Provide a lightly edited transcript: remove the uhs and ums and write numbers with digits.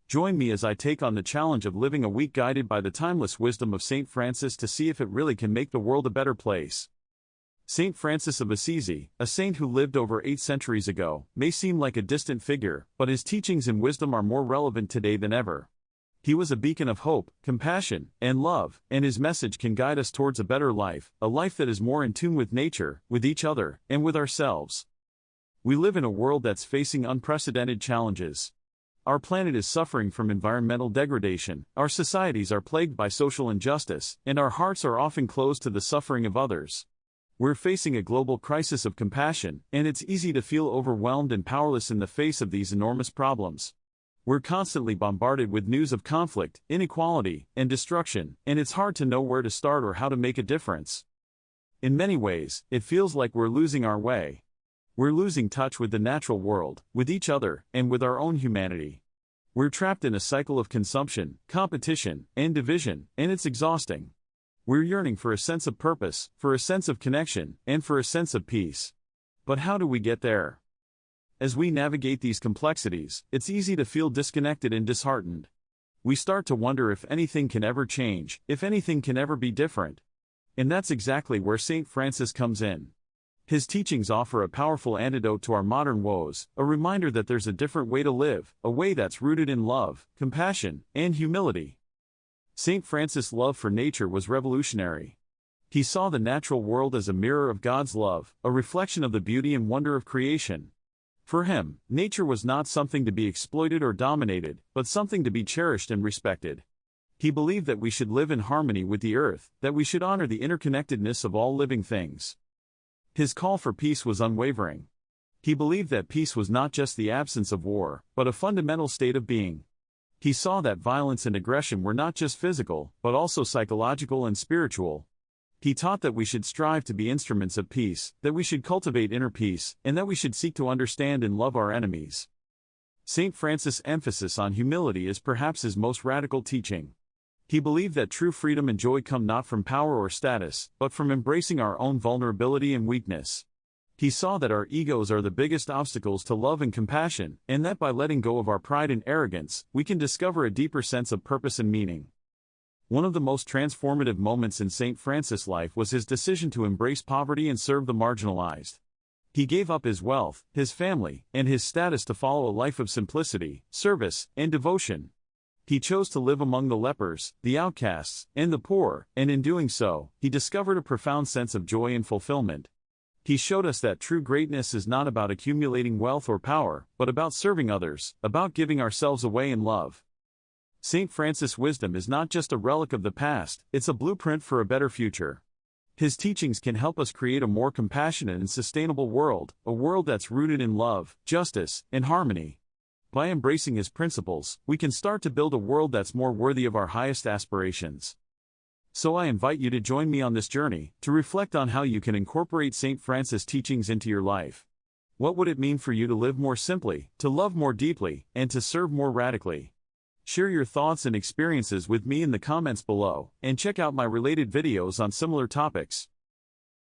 Join me as I take on the challenge of living a week guided by the timeless wisdom of Saint Francis to see if it really can make the world a better place. Saint Francis of Assisi, a saint who lived over 8 centuries ago, may seem like a distant figure, but his teachings and wisdom are more relevant today than ever. He was a beacon of hope, compassion, and love, and his message can guide us towards a better life, a life that is more in tune with nature, with each other, and with ourselves. We live in a world that's facing unprecedented challenges. Our planet is suffering from environmental degradation, our societies are plagued by social injustice, and our hearts are often closed to the suffering of others. We're facing a global crisis of compassion, and it's easy to feel overwhelmed and powerless in the face of these enormous problems. We're constantly bombarded with news of conflict, inequality, and destruction, and it's hard to know where to start or how to make a difference. In many ways, it feels like we're losing our way. We're losing touch with the natural world, with each other, and with our own humanity. We're trapped in a cycle of consumption, competition, and division, and it's exhausting. We're yearning for a sense of purpose, for a sense of connection, and for a sense of peace. But how do we get there? As we navigate these complexities, it's easy to feel disconnected and disheartened. We start to wonder if anything can ever change, if anything can ever be different. And that's exactly where Saint Francis comes in. His teachings offer a powerful antidote to our modern woes, a reminder that there's a different way to live, a way that's rooted in love, compassion, and humility. Saint Francis' love for nature was revolutionary. He saw the natural world as a mirror of God's love, a reflection of the beauty and wonder of creation. For him, nature was not something to be exploited or dominated, but something to be cherished and respected. He believed that we should live in harmony with the earth, that we should honor the interconnectedness of all living things. His call for peace was unwavering. He believed that peace was not just the absence of war, but a fundamental state of being. He saw that violence and aggression were not just physical, but also psychological and spiritual. He taught that we should strive to be instruments of peace, that we should cultivate inner peace, and that we should seek to understand and love our enemies. Saint Francis' emphasis on humility is perhaps his most radical teaching. He believed that true freedom and joy come not from power or status, but from embracing our own vulnerability and weakness. He saw that our egos are the biggest obstacles to love and compassion, and that by letting go of our pride and arrogance, we can discover a deeper sense of purpose and meaning. One of the most transformative moments in Saint Francis' life was his decision to embrace poverty and serve the marginalized. He gave up his wealth, his family, and his status to follow a life of simplicity, service, and devotion. He chose to live among the lepers, the outcasts, and the poor, and in doing so, he discovered a profound sense of joy and fulfillment. He showed us that true greatness is not about accumulating wealth or power, but about serving others, about giving ourselves away in love. Saint Francis' wisdom is not just a relic of the past, it's a blueprint for a better future. His teachings can help us create a more compassionate and sustainable world, a world that's rooted in love, justice, and harmony. By embracing his principles, we can start to build a world that's more worthy of our highest aspirations. So I invite you to join me on this journey, to reflect on how you can incorporate Saint Francis' teachings into your life. What would it mean for you to live more simply, to love more deeply, and to serve more radically? Share your thoughts and experiences with me in the comments below, and check out my related videos on similar topics.